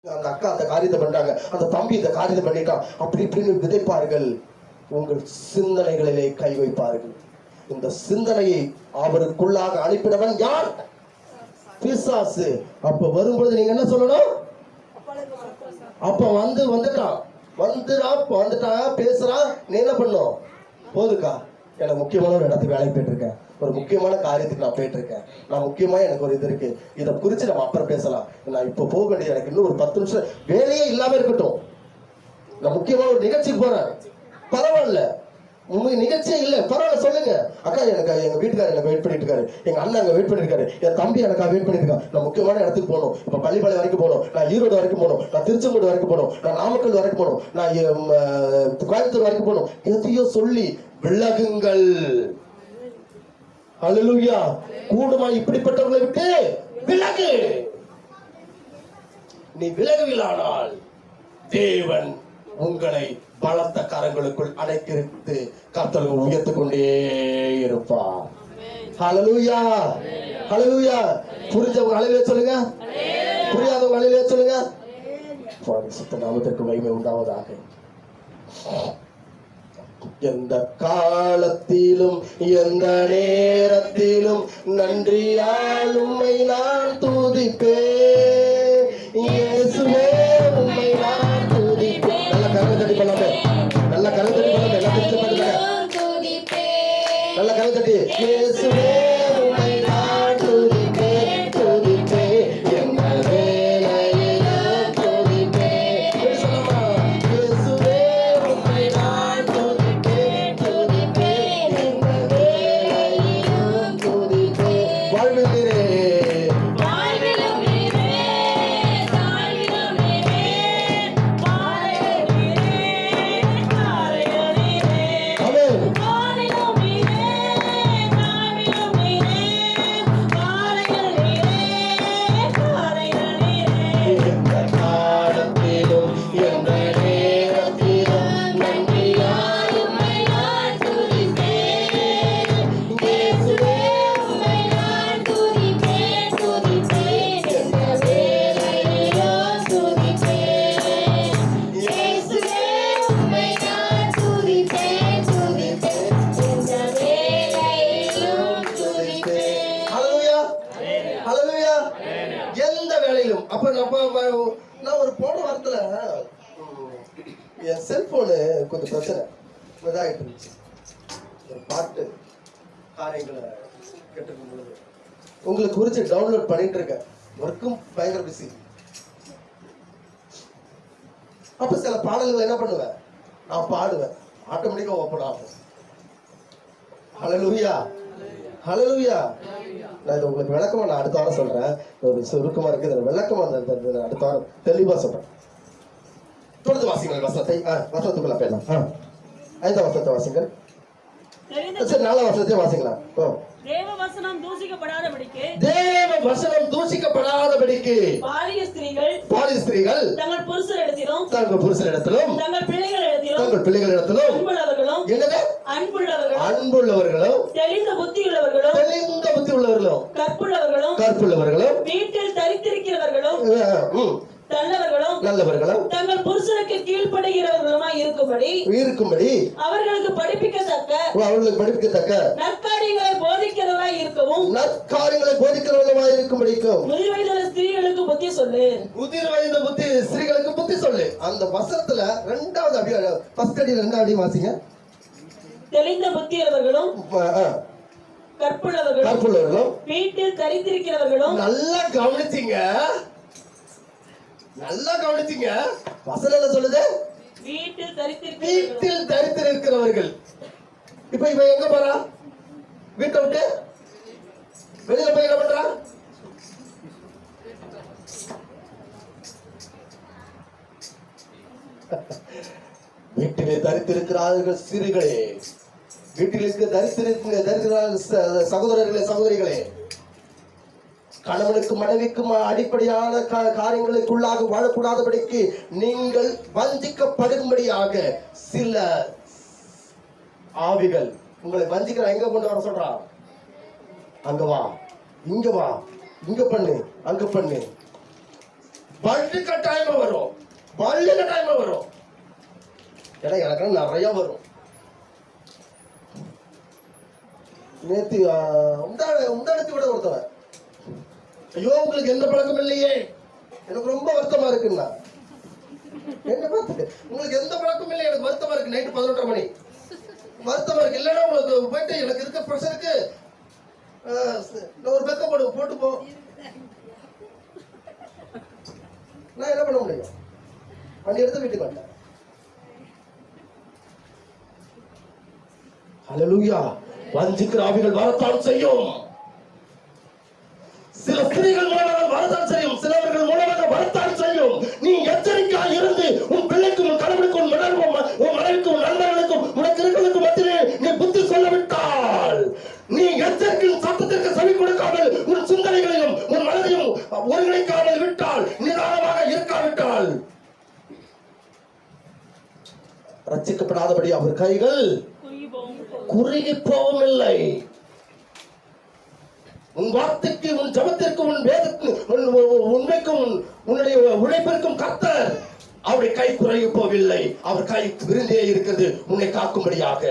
அந்த அக்கா அந்த காரியத்தை பண்ணிட்டாங்க, அந்த தம்பி இந்த காரியத்தை பண்ணிட்டான், அப்படி இப்படின்னு விதைப்பார்கள். உங்கள் சிந்தனைகளிலே கை வைப்பார்கள். இந்த சிந்தனையை அவருக்குள்ளாக அனுப்பினவன் யார்? பிசாசு. அப்ப வரும்பொழுது நீங்க என்ன சொல்லணும்? அப்ப வந்துட்டான் பேசுறான், நீ என்ன பண்ணும்? போதுக்கா, எனக்கு முக்கியமான ஒரு இடத்துக்கு வேலைக்கு போயிட்டு இருக்கேன், ஒரு முக்கியமான காரியத்துக்கு நான் போயிட்டு இருக்கேன், நான் முக்கியமா எனக்கு ஒரு இது இருக்கு, இதை குறிச்சு நம்ம அப்புறம் பேசலாம், நான் இப்ப போக வேண்டியது எனக்கு இன்னும் ஒரு 10 நிமிஷம் வேலையே இல்லாம இருக்கட்டும், நான் முக்கியமான ஒரு நிகழ்ச்சிக்கு போறேன், பரவாயில்ல, உங்களுக்கு நிகழ்ச்சியே இல்ல பரவாயில்ல சொல்லுங்க, அக்கா எனக்கு எங்க வீட்டுக்காரர் எனக்கு வெயிட் பண்ணிட்டு இருக்காரு, எங்க அண்ணன் அங்க வெயிட் பண்ணிருக்காரு, என் தம்பி எனக்கா வெயிட் பண்ணிட்டு இருக்கான், நான் முக்கியமான இடத்துக்கு போகணும், இப்ப பள்ளிப்பாளையம் வரைக்கும் போகணும், நான் ஈரோடு வரைக்கும் போகணும், நான் திருச்செங்கோடு வரைக்கும் போகணும், நான் நாமக்கல் வரைக்கும் போகணும், நான் கோயம்புத்தூர் வரைக்கும் போகணும், எதையோ சொல்லி விலகுங்கள். அல்லேலூயா. கூடுமா இப்படிப்பட்டவர்களை விட்டு விலகு. நீ விலகுவிலானால் தேவன் உங்களை பலத்த கரங்களுக்குள் அடைத்திருத்து கர்த்தரை உயர்த்திக் கொண்டே இருப்பார். ஹல்லேலூயா, ஹல்லேலூயா. புரிஞ்சவங்க ஹல்லேலூயா சொல்லுங்க, புரியாதவங்க ஹல்லேலூயா சொல்லுங்க. பரிசுத்த நாமத்திற்கு மகிமை உண்டாவதாக. எந்த காலத்திலும் எந்த நேரத்திலும் நன்றியால் உம்மை நான் துதிப்பேன், இயேசுவே உம்மை நான் துதிப்பேன். நல்ல கரத்தடி பண்ணலாமே, நல்ல கரத்தடி பண்ணலாமே, நல்ல கரத்தடி. இயேசுவே உம்மை நான் துதிப்பேன், துதிப்பேன், எந்த வேளையிலும் துதிப்பேன். சொல்லமா, இயேசுவே உம்மை நான் துதிப்பேன், துதிப்பேன், எந்த வேளையிலும் துதிப்பேன். வாழ்விலே நான் ஒரு போன வாரத்துல என் செல்போனு கொஞ்சம் பிரச்சனை இதாகிட்டு இருந்துச்சு. ஒரு பாட்டு காரியங்களை கேட்டுக்கும் பொழுது உங்களுக்கு குறிச்சு டவுன்லோட் பண்ணிட்டு இருக்கேன், ஒர்க்கும் பயங்கர பிஸி. அப்ப சில பாடல்கள் என்ன பண்ணுவேன், நான் பாடுவேன், ஆட்டோமேட்டிக்கா ஓப்பன் ஆகும். ஹல்லேலூயா, ஹல்லேலூயா. நான் இது உங்களுக்கு விளக்கமா நான் அடுத்த வாரம் சொல்றேன், ஒரு சுருக்கமா இருக்கு, விளக்கமா அடுத்த வாரம் தெளிவா சொல்றேன். தொடர்ந்து வாசிங்கள் வசனத்தை, வசனத்துக்குள்ள போயிடலாம். 5ஆம் வசனத்தை வாசிங்கள். சரி, 4ஆம் வசனத்தை வாசிக்கலாம். தேவ வசனம் தூஷிக்கப்படாதபடிக்கு பாலிய ஸ்திரீகள் தங்கள் புருஷரிடத்திலும் தங்கள் பிள்ளைகளிடத்திலும் அன்புள்ளவர்களும் தெளிந்த புத்தியுள்ளவர்களும் கற்புள்ளவர்களும் வீட்டில் தரித்திருக்கிறவர்களும் நல்லவர்களும் தங்கள் புருஷனுக்கு கீழ்ப்படுகிறவர்களுமாய் இருக்கும்படி அவர்களுக்கு படிப்பிக்கத்தக்க நற்காரியங்களை போதிக்கிறவராய் இருக்கும்படிக்கும் முதிர் வயதுள்ள ஸ்திரீகளுக்கு புத்தி சொல்லு. அந்த வசனத்துல 2வது அடி வாசிங்க. தெளிந்த புத்தியுள்ளவர்களும் கற்புள்ளவர்களும் வீட்டில் தரித்திருக்கிறவர்களும். நல்லா கவனிச்சீங்க. வசனம் என்ன சொல்லுது? வீட்டில் தரித்திருக்கிறவர்கள். இப்ப இவன் எங்க போறா? வீட்டை விட்டு வெளியில போய் என்ன பண்றா? வீட்டிலே தரித்திருக்கிறார்கள் சிறுகளே, வீட்டில் தரித்திருக்கிறார்கள் சகோதரர்களே, சகோதரிகளே, கணவனுக்கும் மனைவிக்கும் அடிப்படையான காரியங்களுக்குள்ளாக வாழக்கூடாதபடிக்கு நீங்கள் வஞ்சிக்கப்படும்படியாக சில ஆவிகள் உங்களை வஞ்சிக்கிற எங்க கொண்டு வர சொல்றான்? அங்க வா, இங்க வா, இங்க பண்ணு, அங்க பண்ணு. பல்லு கட்டாயமா வரும், பல்லு கட்டாயமா வரும். ஏன்னா எனக்கு நிறைய வரும். நேத்து உண்டானத்தை விட ஒருத்தவன், ஐயோ உங்களுக்கு எந்த பழக்கம் இல்லையே, எனக்கு ரொம்ப வருத்தமா இருக்குன்னா. என்ன பார்த்து உங்களுக்கு எந்த பழக்கம் இல்லை, எனக்கு வருத்தமா இருக்கு. நைட்டு 11:30 மணி வருத்தமா இருக்கு. இல்லைன்னா உங்களுக்கு போயிட்டு எனக்கு இருக்க ப்ரெஷருக்கு ஒரு பெக்க போட்டு போ. நான் என்ன பண்ண முடியும்? வண்டி எடுத்து வீட்டுக்கு வந்தேன். ஹல்லேலூயா. வஞ்சிக்கிற ஆவிகள் வரத்தான் செய்யும். சில ஸ்திரீகள் மூலமாக வரத்தான் செய்யும், சிலவர்கள் மூலமாக வரத்தான் செய்யும். நீ எச்சரிக்கையாக இருந்து உன் பிள்ளைக்கும் உன் கணவனுக்கும் உன் மனைவிக்கும் உன் நண்பர்களுக்கும் உனக்கு இருக்கிறதுக்கு மத்தியிலே நீ புத்தி சொல்லவிட்டால், நீ எச்சரிக்கையின் சத்தத்திற்கு செவி கொடுக்காமல் உன் சிந்தனைகளையும் உன் மனதையும் ஒருங்கிணைக்காமல் விட்டால், நிதானமாக இருக்காவிட்டால், ரட்சிக்கப்படாதபடி அவர் கைகள் குறுகி போவும் இல்லை. உன் வார்த்தைக்கு உன் ஜபத்திற்கு உன் வேதத்திற்கு உண்மைக்கும் உன்னுடைய உழைப்பிற்கும் கர்த்தர் அவருடைய கை குறைய போவில்லை. அவர் கை விருந்தே இருக்கிறது உன்னை காக்கும்படியாக.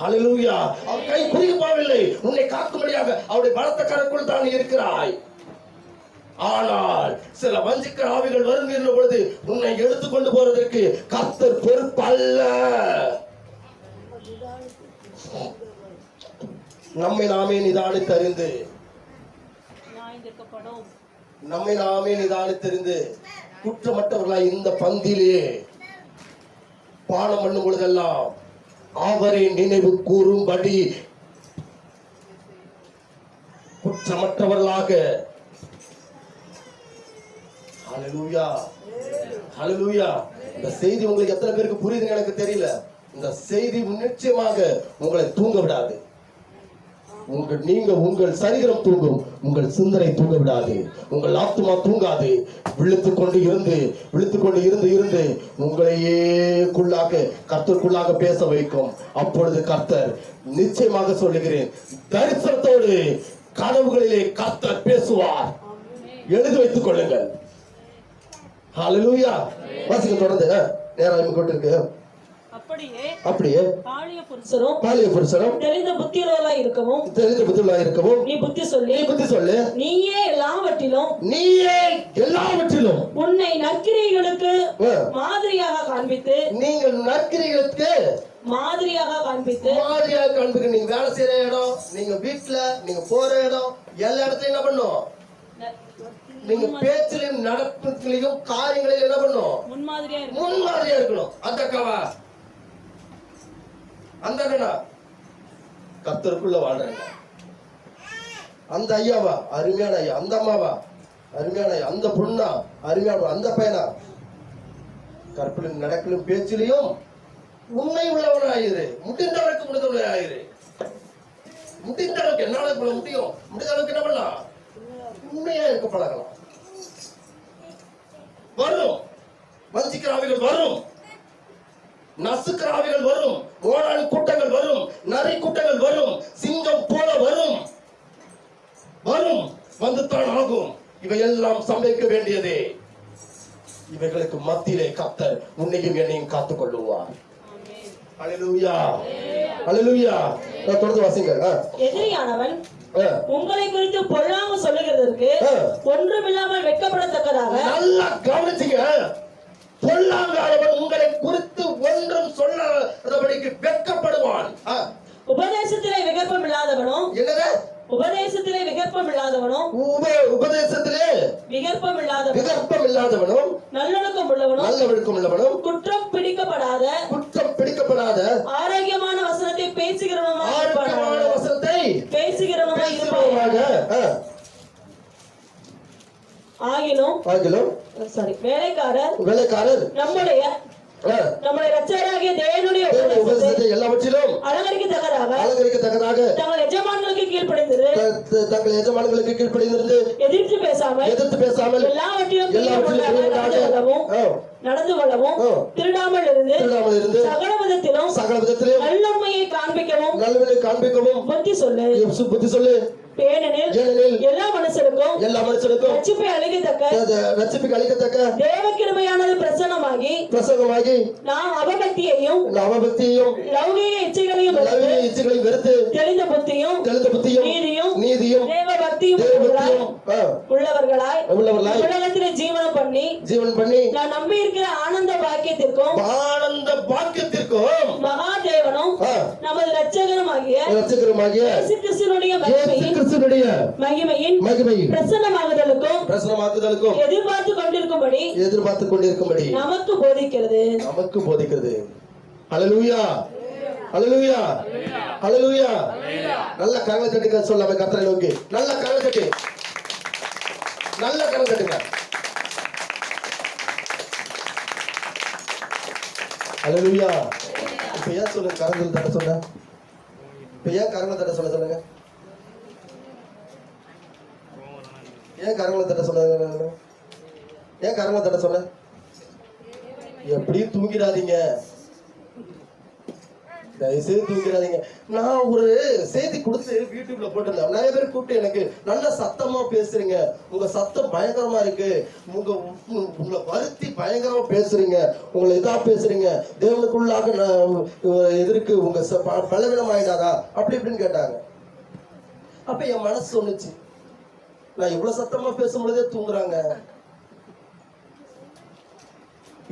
ஹல்லேலூயா. அவர் கை குறுகி போவில்லை, உன்னை காக்கும்படியாக அவருடைய பலத்த கரக்குள் தான் இருக்கிறாய். ஆனால் சில வஞ்சிக்கிற ஆவிகள் வருகின்ற பொழுது உன்னை எடுத்துக்கொண்டு போறதற்கு கர்த்தர் பொறுப்பல்ல. நம்மை நாமே நிதானித்தறிந்து குற்றமற்றவர்களாய் இந்த பந்திலே பானம் பண்ணும் பொழுதெல்லாம் அவரை நினைவு கூறும்படி குற்றமற்றவர்களாக. ஹல்லேலூயா, ஹல்லேலூயா. இந்த செய்தி உங்களுக்கு எத்தனை பேருக்கு புரியுதுன்னு எனக்கு தெரியல. இந்த செய்தி நிச்சயமாக உங்களை தூங்க விடாது. உங்கள் சரீரம் தூங்கும், உங்கள் சிந்தனை தூங்க விடாது, உங்கள் ஆத்துமா தூங்காது. விழித்துக் கொண்டு இருந்து உங்களையே கர்த்தருக்குள்ளாக பேச வைக்கும். அப்பொழுது கர்த்தர் நிச்சயமாக சொல்லுகிறேன், தரிசனத்தோடு கனவுகளிலே கர்த்தர் பேசுவார். எழுதி வைத்துக் கொள்ளுங்கள். ஹல்லேலூயா. வாசிக்க தொடர்ந்து நேரம் கொண்டிருக்கு. அப்படியே பாலிய புருஷரும் தெரிந்த புத்தியுள்ளவராய் இருக்கவும் நீ புத்தி சொல்லு. நீயே எல்லாவற்றிலும் உன்னை நற்கிரியைகளுக்கு மாதிரியாக காண்பித்து நீங்க வேலை செய்யற இடம், நீங்க வீட்டுல நீங்க போற இடம், எல்லா இடத்துலயும் என்ன பண்ணும்? நீங்க பேச்சிலையும் நடப்புகளையும் காரியங்களிலும் என்ன பண்ணும்? முன்மாதிரியா இருக்கணும். அந்த அந்த கர்த்தருக்குள்ள வாழ்றாங்க. அந்த ஐயாவா அருமையான ஐயா, அந்த அம்மாவா அருமையான ஐயா, அந்த பொண்ணா அருமையான, அந்த பையனா கற்பிலும் நடப்பிலும் பேச்சிலையும் உண்மை உள்ளவனாயிரு. முடிந்த அளவுக்கு என்னால முடியும், முடிந்த அளவுக்கு என்ன பண்ணலாம்? உண்மையா இருக்க பழகலாம். வரும் வஞ்சிக்கிற ஆவிகள் வரும், நசுக்கிற ஆவிகள் வரும், ஓடான் கூட்டங்கள் வரும், நரி கூட்டங்கள் வரும், சிங்கம் போல வரும். வந்துத்தான் ஆகும். இவையெல்லாம் சமைக்க வேண்டியதே. இவைகளுக்கு மத்தியிலே கர்த்தர் உன்னையும் என்னையும் காத்துக் கொள்ளுவார். ஹல்லேலூயா, ஹல்லேலூயா. தொடர்ந்து வாசிங்க. எதிரியானவன் உங்களை குறித்து பொல்லாங்கு சொல்லுகிறதற்கு ஒன்றுமில்லாமல் வெட்கப்படத்தக்கதாக. நல்லா கவனிச்சுங்க. பொல்லாங்கானவன் உங்களை குறித்து ஒன்றும் சொல்லாதபடிக்கு வெட்கப்படுவான். உபதேசத்திலே விகற்பம் இல்லாதவனும். என்னது? உபதேசத்திலே விகற்பம் இல்லாதவனும். உபதேசத்திலே விகற்பம் இல்லாதவனும் நல்லொழுக்கம் உள்ளவனும் குற்றம் பிடிக்கப்படாத ஆரோக்கியமான வசனத்தை பேசுகிறவனுமாய் இருப்பானாக. ஆகிலும் வேலைக்காரர் நம்முடைய இரட்சகராகிய தேவனுடைய உபதேசத்தை எல்லாவற்றிலும் அலங்கரிக்கத்தக்கதாக தங்கள் எஜமான்களுக்கு கீழ்ப்படிந்திருந்து எதிர்த்து பேசாமல் எல்லாவற்றிலும் நடந்து கொள்ளவும் திருடாமல் இருந்து சகல விதத்திலும் நல்லுண்மையை காண்பிக்கவும் புத்தி சொல்லு. ஏனெனில் எல்லா மனுஷருக்கும் ரட்சிப்பை அளிக்கத்தக்க ரட்சிப்புக்கு அளிக்கத்தக்க தேவ கிருபையானது பிரசன்னமாகி நாம் அவபக்தியையும் லௌகிக இச்சைகளையும் வெறுத்து தெளிந்த புத்தியும் நீதியும் தேவ பக்தியும் உள்ளவர்களாய் உலகத்திலே ஜீவனம் பண்ணி நான் நம்பி இருக்கிற ஆனந்த பாக்கியத்திற்கும் மகாதேவனும் நமது இரட்சகருமாகிய இயேசு கிறிஸ்துவினுடைய மகிமையின் பிரசன்னமாகுதலுக்கும் எதிர்பார்த்து கொண்டிருக்கும்படி நமக்கு போதிக்கிறது. ஹல்லேலூயா, ஹல்லேலூயா, ஹல்லேலூயா. நல்ல கரங்களை தட்டுங்க, சொல்லாம கர்த்தரை நோக்கி நல்ல கரங்களை தட்டு, நல்ல கரங்களை தட்டுங்க. ஹல்லேலூயா. இப்ப ஏன் சொல்லுங்க கரங்கள் தட்ட சொன்ன? இப்ப ஏன் கரங்களை தட்ட சொல்லுங்க? ஏன் கரங்களை தட்ட சொன்ன? ஏன் கரங்களை தட்ட சொன்ன? எப்படியும் தூங்கிடாதீங்க, தயவுசெய்து தூங்கிடாதீங்க. நான் ஒரு செய்தி கொடுத்து யூடியூப்ல போட்டிருந்தேன். நிறைய பேர் கூப்பிட்டு எனக்கு நல்ல சத்தமா பேசுறீங்க, உங்க சத்தம் பயங்கரமா இருக்கு, உங்களை வருத்தி பயங்கரமா பேசுறீங்க, உங்களை இதா பேசுறீங்க, தேவனுக்குள்ளாக எதிர்க்கு உங்க பலவீனம் ஆயிடாதா அப்படி இப்படின்னு கேட்டாங்க. அப்ப என் மனசு சொன்னுச்சு, நான் இவ்வளவு சத்தமா பேசும்பொழுதே தூங்குறாங்க,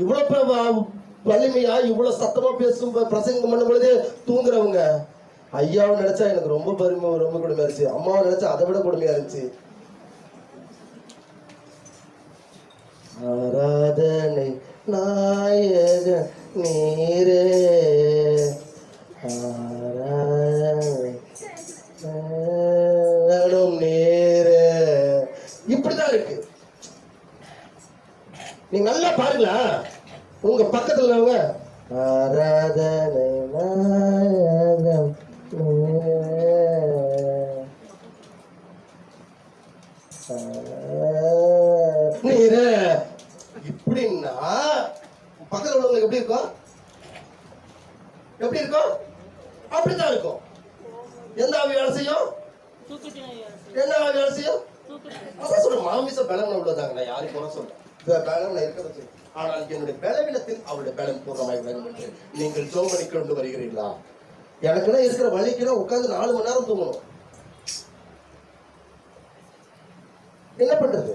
இவ்வளவு வலிமையா இவ்வளவு சத்தமா பேசும் பிரசங்கம் பண்ணும் பொழுதே தூங்குறவங்க. ஐயாவை நினைச்சா எனக்கு ரொம்ப கொடுமையா இருந்துச்சு, அம்மாவை நினைச்சா அதை விட கொடுமையா இருந்துச்சு. ஆராதனை நாயக நீரே, நீரே. இப்படிதான் இருக்கு. நீங்க நல்லா பாருங்களா, உங்க பக்கத்துல உள்ளவங்க ஆராதனை நாயகம் நீரே இப்படின்னா பக்கத்துல உள்ளவங்களுக்கு எப்படி இருக்கும்? எப்படி இருக்கும்? அப்படித்தான் இருக்கும். எந்த ஆவி வேலை செய்யும்? என்ன ஆவி வேலை செய்யும்? அதான் சொல்ற மாமிச பலன் உள்ளதாங்க. நான் யாருக்கு போற சொல்றேன், பலன் இருக்கிறது. ஆனால் என்னுடைய பலவீனத்தில் அவருடைய பலன் பூர்ணமாய் விளங்கும் என்று நீங்கள் ஜோமணி கொண்டு வருகிறீர்களா? எனக்குன்னா இருக்கிற வலிக்குன்னா உட்கார்ந்து 4 மணி நேரம் தூங்கணும். என்ன பண்றது?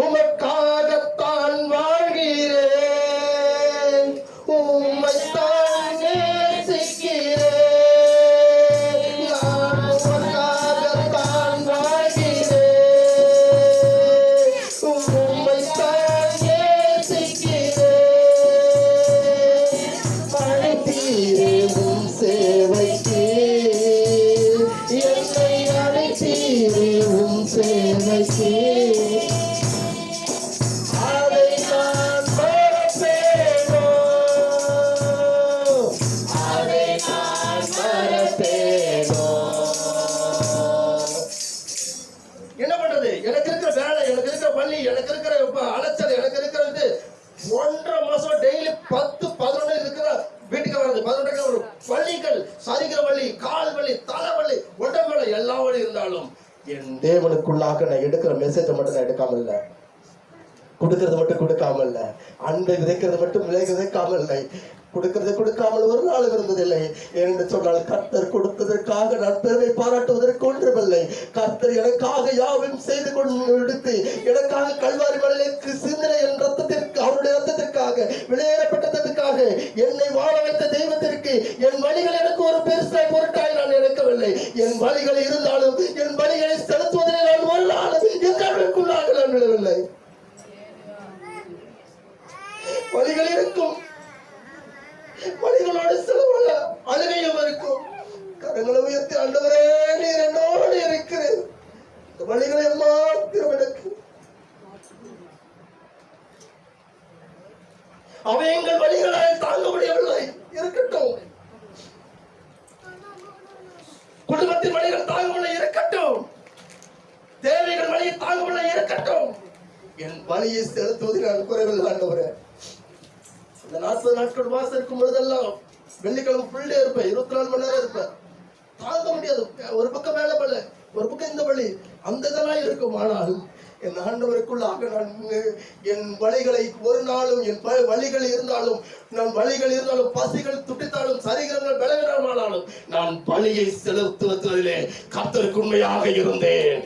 உமக்காகத்தான் வாழ்கிறேன், உம்மைத்தான் நேசிக்கிறேன். என்ன பண்றது? எனக்கு இருக்கிற வேலை, எனக்கு இருக்கிற பள்ளி, எனக்கு இருக்கிற அலைச்சல், எனக்கு இருக்கிறது 1.5 மாசம் டெய்லி 10-11 இருக்கிற வீட்டுக்கு வர்றது, 11 ஒரு வலிகள், சரிகிற வலி, கால் வலி, தலை வலி, உடம்பு வலி, எல்லா வலி இருந்தாலும் என் தேவனுக்குள்ளாக நான் எடுக்கிற மெசேஜை மட்டும் நான் எடுக்காம இல்ல, கொடுக்கறது மட்டும் கொடுக்காம இல்ல, அன்பை விதைக்கிறது மட்டும் விதைக்காமல் இல்லை, கொடுக்காமல் ஒரு நாள் இருந்ததில்லை என்று சொன்னால் கர்த்தர் கொடுத்ததற்காக நான் பெருமை பாராட்டுவதற்கு ஒன்றுமில்லை. கர்த்தர் எனக்காக யாவும் செய்து கொண்டு எடுத்து எனக்காக கல்வாரி மலையிற்கு சிந்தனை என் ரத்தத்திற்கு, அவருடைய ரத்தத்திற்காக வெளியேறப்பட்டதற்காக என்னை வாழ வைத்த தெய்வத்திற்கு என் வழிகள் எனக்கு ஒரு பெருசாய் பொருட்டாய் நான் நினைக்கவில்லை. என் வழிகள் இருந்தாலும் என் வழிகளை செலுத்துவதில் நான் ஒரு நாள் எங்களுக்குள்ளாக நான் விடவில்லை. வழிகள் இருக்கும், வழிகளோடு செலவுள்ள அழுகையும் இருக்கும். கரங்களை உயர்த்தி ஆண்டவரே நீர் என்னோடு இருக்கிறேன், இந்த வழிகளை மாத்திரம் எனக்கு. அவை எங்கள் வழிகளால் தாங்க முடியவில்லை, இருக்கட்டும். குடும்பத்தின் வழிகள் தாங்க முடிய இருக்கட்டும், தேவைகள் வழியை தாங்க முடிய இருக்கட்டும். என் வழியை செலுத்துவதில் நான் குறைவில் ஆண்டவரே. இந்த 40 நாட்கள் மாசம் இருக்கும் பொழுதெல்லாம் வெள்ளிக்கிழமை ஃபுல் டே இருப்பேன், 24 மணி நேரம் இருப்பேன். தாங்க முடியாது. ஒரு பக்கம் மேல பல, ஒரு பக்கம் இந்த வழி, அந்த இதெல்லாம் இருக்கும். ஆனால் என் ஆண்டவருக்குள்ளாக நான் என் வழிகளை ஒரு நாளும், என் வழிகள் இருந்தாலும், நான் வழிகள் இருந்தாலும், பசிகள் துட்டித்தாலும், சரிகிறங்கள் பலவீனமானாலும் நான் பலியை செலுத்துவதிலே கர்த்தருக்கு உண்மையாக இருந்தேன்.